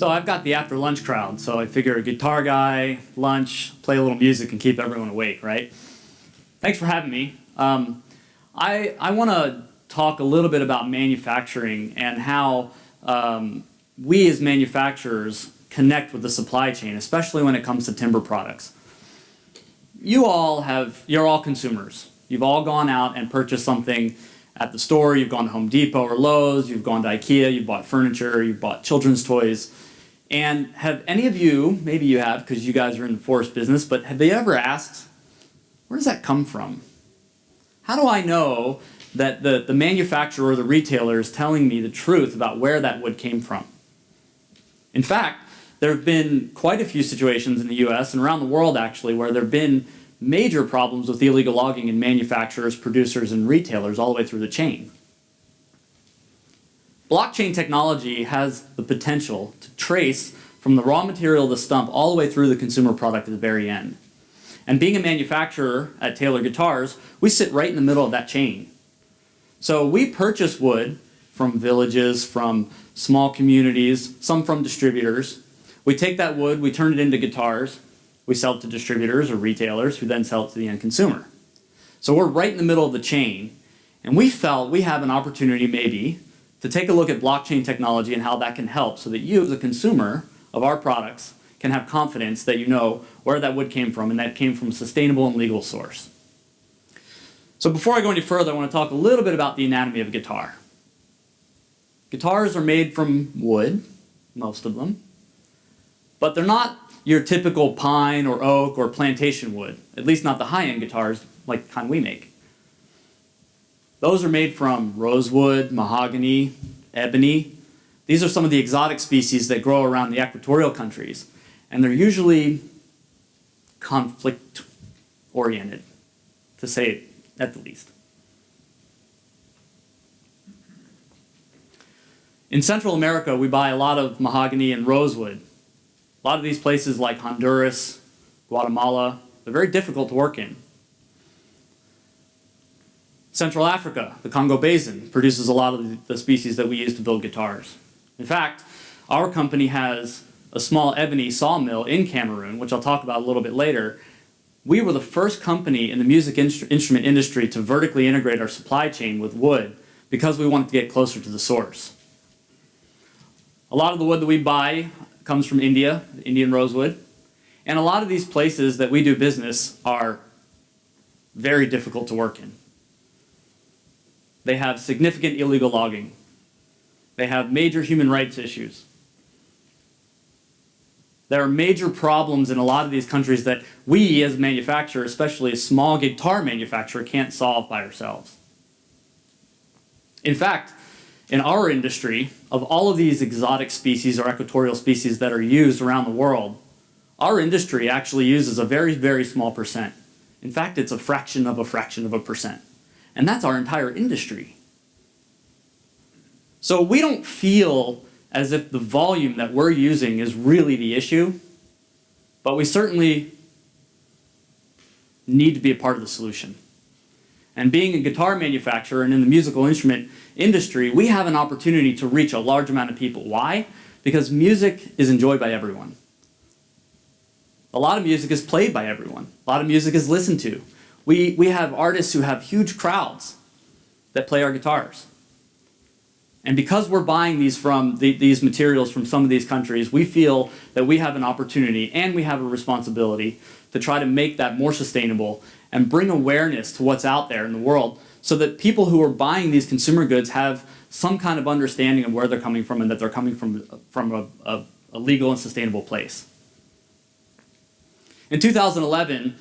So I've got the after lunch crowd, so I figure a guitar guy, lunch, play a little music and keep everyone awake, right? Thanks for having me. I want to talk a little bit about manufacturing and how we as manufacturers connect with the supply chain, especially when it comes to timber products. You're all consumers. You've all gone out and purchased something at the store. You've gone to Home Depot or Lowe's, you've gone to IKEA, you've bought furniture, you've bought children's toys. And have any of you, maybe you have because you guys are in the forest business, but have they ever asked, where does that come from? How do I know that the manufacturer or the retailer is telling me the truth about where that wood came from? In fact, there have been quite a few situations in the US and around the world actually where there have been major problems with illegal logging in manufacturers, producers, and retailers all the way through the chain. Blockchain technology has the potential to trace from the raw material of the stump all the way through the consumer product at the very end. And being a manufacturer at Taylor Guitars, we sit right in the middle of that chain. So we purchase wood from villages, from small communities, some from distributors. We take that wood, we turn it into guitars, we sell it to distributors or retailers who then sell it to the end consumer. So we're right in the middle of the chain, and we felt we have an opportunity maybe to take a look at blockchain technology and how that can help so that you as a consumer of our products can have confidence that you know where that wood came from and that it came from a sustainable and legal source. So before I go any further, I want to talk a little bit about the anatomy of a guitar. Guitars are made from wood, most of them, but they're not your typical pine or oak or plantation wood, at least not the high-end guitars like the kind we make. Those are made from rosewood, mahogany, ebony. These are some of the exotic species that grow around the equatorial countries, and they're usually conflict-oriented, to say it at the least. In Central America, we buy a lot of mahogany and rosewood. A lot of these places like Honduras, Guatemala, they're very difficult to work in. Central Africa, the Congo Basin, produces a lot of the species that we use to build guitars. In fact, our company has a small ebony sawmill in Cameroon, which I'll talk about a little bit later. We were the first company in the music instrument industry to vertically integrate our supply chain with wood because we wanted to get closer to the source. A lot of the wood that we buy comes from India, Indian rosewood, and a lot of these places that we do business are very difficult to work in. They have significant illegal logging. They have major human rights issues. There are major problems in a lot of these countries that we as manufacturers, especially a small guitar manufacturer, can't solve by ourselves. In fact, in our industry, of all of these exotic species or equatorial species that are used around the world, our industry actually uses a very, very small percent. In fact, it's a fraction of a percent. And that's our entire industry. So we don't feel as if the volume that we're using is really the issue, but we certainly need to be a part of the solution. And being a guitar manufacturer and in the musical instrument industry, we have an opportunity to reach a large amount of people. Why? Because music is enjoyed by everyone. A lot of music is played by everyone. A lot of music is listened to. We have artists who have huge crowds that play our guitars. And because we're buying these materials from some of these countries, we feel that we have an opportunity and we have a responsibility to try to make that more sustainable and bring awareness to what's out there in the world so that people who are buying these consumer goods have some kind of understanding of where they're coming from and that they're coming from a legal and sustainable place. In 2011,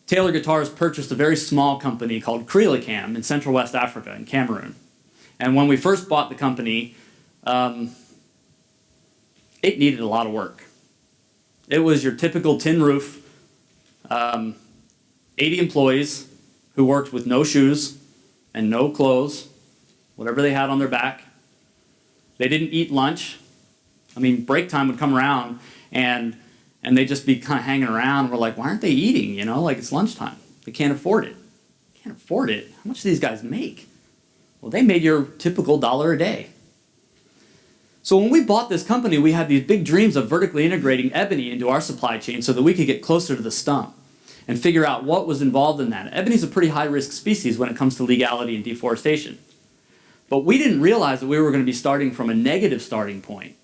Taylor Guitars purchased a very small company called Krilikam in Central West Africa, in Cameroon. And when we first bought the company, it needed a lot of work. It was your typical tin roof, 80 employees who worked with no shoes and no clothes, whatever they had on their back. They didn't eat lunch. I mean, break time would come around and they'd just be kind of hanging around. We're like, why aren't they eating? You know, like it's lunchtime. They can't afford it. Can't afford it? How much do these guys make? Well, they made your typical $1 a day. So when we bought this company, we had these big dreams of vertically integrating ebony into our supply chain so that we could get closer to the stump and figure out what was involved in that. Ebony is a pretty high-risk species when it comes to legality and deforestation. But we didn't realize that we were going to be starting from a negative starting point.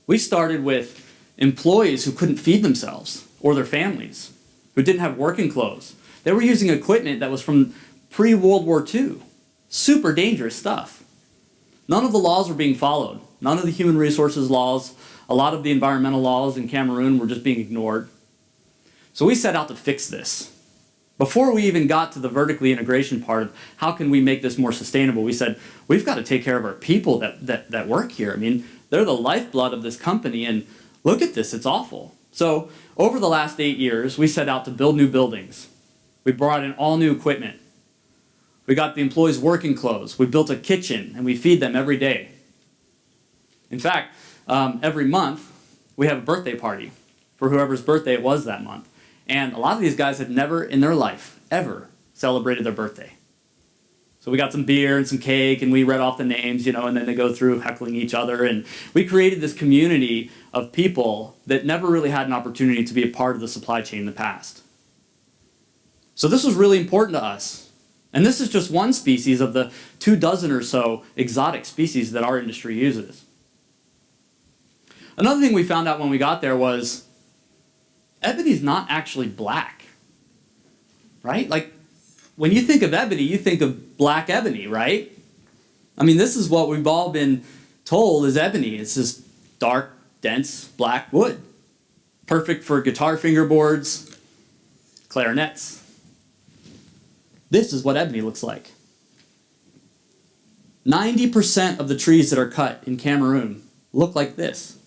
We started with employees who couldn't feed themselves or their families, who didn't have working clothes. They were using equipment that was from pre-World War II. Super dangerous stuff. None of the laws were being followed. None of the human resources laws, a lot of the environmental laws in Cameroon were just being ignored. So we set out to fix this. Before we even got to the vertically integration part of how can we make this more sustainable, we said, we've got to take care of our people that work here. I mean, they're the lifeblood of this company, and look at this, it's awful. So over the last 8 years, we set out to build new buildings. We brought in all new equipment. We got the employees working clothes. We built a kitchen, and we feed them every day. In fact, every month, we have a birthday party for whoever's birthday it was that month. And a lot of these guys had never in their life, ever, celebrated their birthday. So we got some beer and some cake, and we read off the names, and then they go through heckling each other. And we created this community of people that never really had an opportunity to be a part of the supply chain in the past. So this was really important to us. And this is just one species of the 24 or so exotic species that our industry uses. Another thing we found out when we got there was ebony is not actually black, right? Like, when you think of ebony, you think of black ebony, right? I mean, this is what we've all been told is ebony. It's this dark, dense, black wood. Perfect for guitar fingerboards, clarinets. This is what ebony looks like. 90% of the trees that are cut in Cameroon look like this.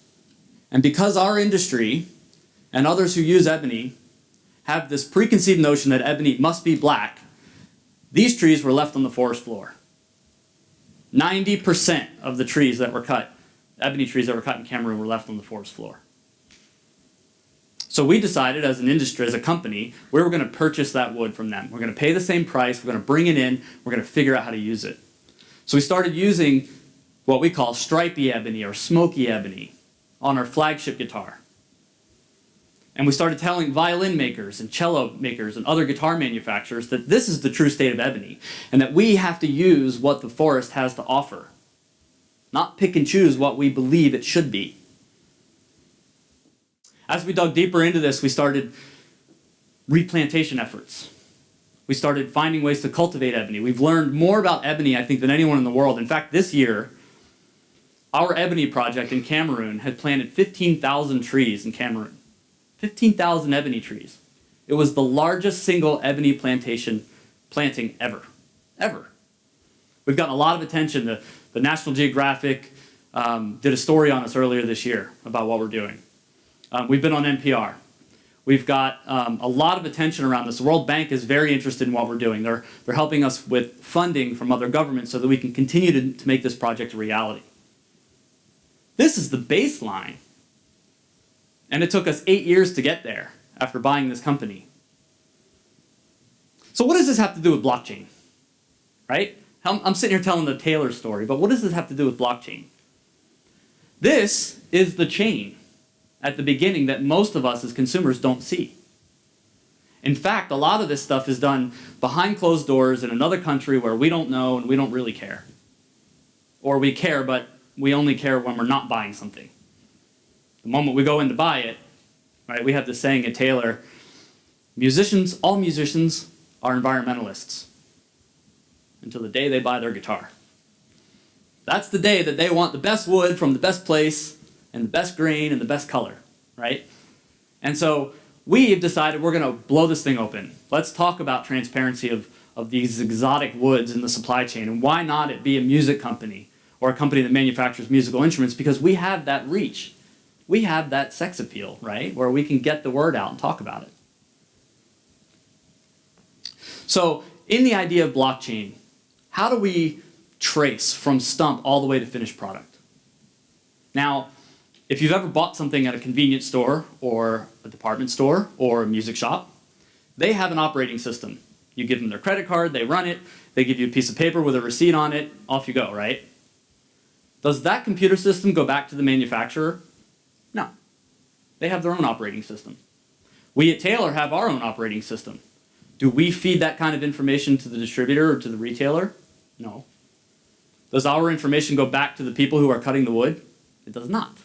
And because our industry and others who use ebony have this preconceived notion that ebony must be black, these trees were left on the forest floor. 90% of the trees that were cut, ebony trees that were cut in Cameroon, were left on the forest floor. So we decided as an industry, as a company, we were going to purchase that wood from them. We're going to pay the same price, we're going to bring it in, we're going to figure out how to use it. So we started using what we call stripy ebony or smoky ebony on our flagship guitar. And we started telling violin makers and cello makers and other guitar manufacturers that this is the true state of ebony and that we have to use what the forest has to offer, not pick and choose what we believe it should be. As we dug deeper into this, we started replantation efforts. We started finding ways to cultivate ebony. We've learned more about ebony, I think, than anyone in the world. In fact, this year, our ebony project in Cameroon had planted 15,000 trees in Cameroon. 15,000 ebony trees. It was the largest single ebony planting ever. Ever. We've gotten a lot of attention. The National Geographic did a story on us earlier this year about what we're doing. We've been on NPR. We've got a lot of attention around this. The World Bank is very interested in what we're doing. They're helping us with funding from other governments so that we can continue to make this project a reality. This is the baseline. And it took us 8 years to get there after buying this company. So what does this have to do with blockchain? Right? I'm sitting here telling the Taylor story, but what does this have to do with blockchain? This is the chain at the beginning that most of us as consumers don't see. In fact, a lot of this stuff is done behind closed doors in another country where we don't know and we don't really care. Or we care, but we only care when we're not buying something. The moment we go in to buy it, right, we have this saying at Taylor, all musicians are environmentalists until the day they buy their guitar. That's the day that they want the best wood from the best place and the best grain and the best color, right? And so we've decided we're going to blow this thing open. Let's talk about transparency of these exotic woods in the supply chain, and why not it be a music company or a company that manufactures musical instruments, because we have that reach. We have that sex appeal, right, where we can get the word out and talk about it. So in the idea of blockchain, how do we trace from stump all the way to finished product? Now, if you've ever bought something at a convenience store or a department store or a music shop, they have an operating system. You give them their credit card, they run it, they give you a piece of paper with a receipt on it, off you go, right? Does that computer system go back to the manufacturer? No. They have their own operating system. We at Taylor have our own operating system. Do we feed that kind of information to the distributor or to the retailer? No. Does our information go back to the people who are cutting the wood? It does not.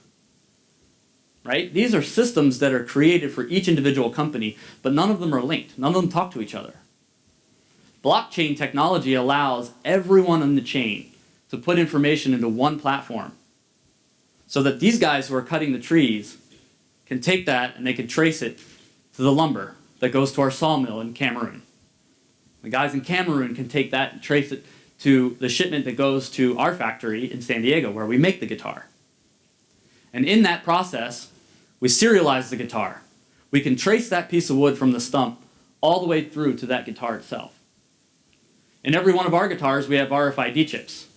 Right? These are systems that are created for each individual company, but none of them are linked. None of them talk to each other. Blockchain technology allows everyone in the chain to put information into one platform so that these guys who are cutting the trees can take that and they can trace it to the lumber that goes to our sawmill in Cameroon. The guys in Cameroon can take that and trace it to the shipment that goes to our factory in San Diego where we make the guitar. And in that process, we serialize the guitar. We can trace that piece of wood from the stump all the way through to that guitar itself. In every one of our guitars, we have RFID chips.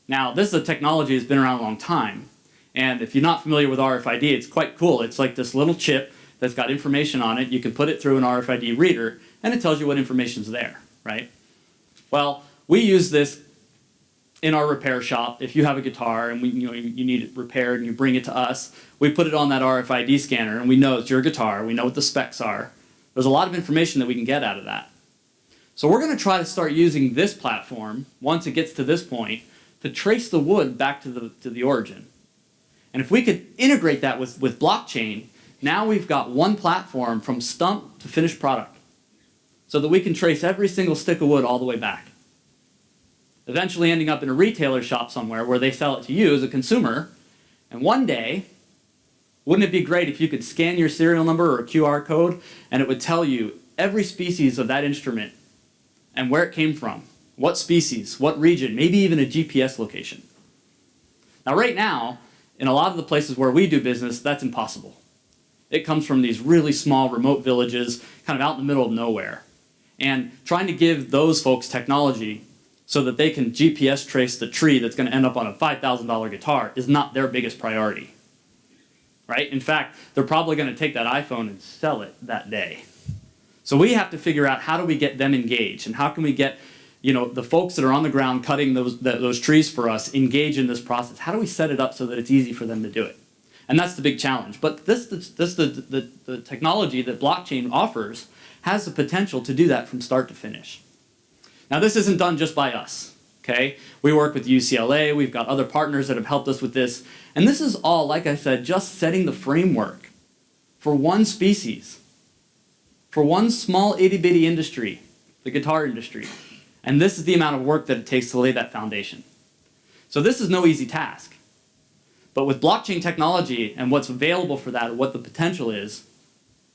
Now, this is a technology that's been around a long time. And if you're not familiar with RFID, it's quite cool. It's like this little chip that's got information on it. You can put it through an RFID reader, and it tells you what information's there, right? Well, we use this in our repair shop. If you have a guitar and you need it repaired and you bring it to us, we put it on that RFID scanner and we know it's your guitar. We know what the specs are. There's a lot of information that we can get out of that. So we're going to try to start using this platform, once it gets to this point, to trace the wood back to the origin. And if we could integrate that with blockchain, now we've got one platform from stump to finished product so that we can trace every single stick of wood all the way back. Eventually ending up in a retailer shop somewhere where they sell it to you as a consumer. And one day, wouldn't it be great if you could scan your serial number or a QR code and it would tell you every species of that instrument and where it came from, what species, what region, maybe even a GPS location. Now right now, in a lot of the places where we do business, that's impossible. It comes from these really small remote villages, kind of out in the middle of nowhere. And trying to give those folks technology so that they can GPS trace the tree that's going to end up on a $5,000 guitar is not their biggest priority. Right? In fact, they're probably going to take that iPhone and sell it that day. So we have to figure out how do we get them engaged and how can we get the folks that are on the ground cutting those trees for us engaged in this process. How do we set it up so that it's easy for them to do it? And that's the big challenge. But the technology that blockchain offers has the potential to do that from start to finish. Now this isn't done just by us, okay? We work with UCLA, we've got other partners that have helped us with this, and this is all, like I said, just setting the framework for one species, for one small itty-bitty industry, the guitar industry. And this is the amount of work that it takes to lay that foundation. So this is no easy task. But with blockchain technology and what's available for that, what the potential is,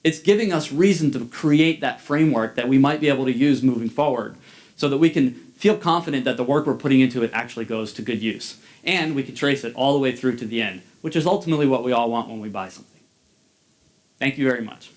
it's giving us reason to create that framework that we might be able to use moving forward so that we can feel confident that the work we're putting into it actually goes to good use. And we can trace it all the way through to the end, which is ultimately what we all want when we buy something. Thank you very much.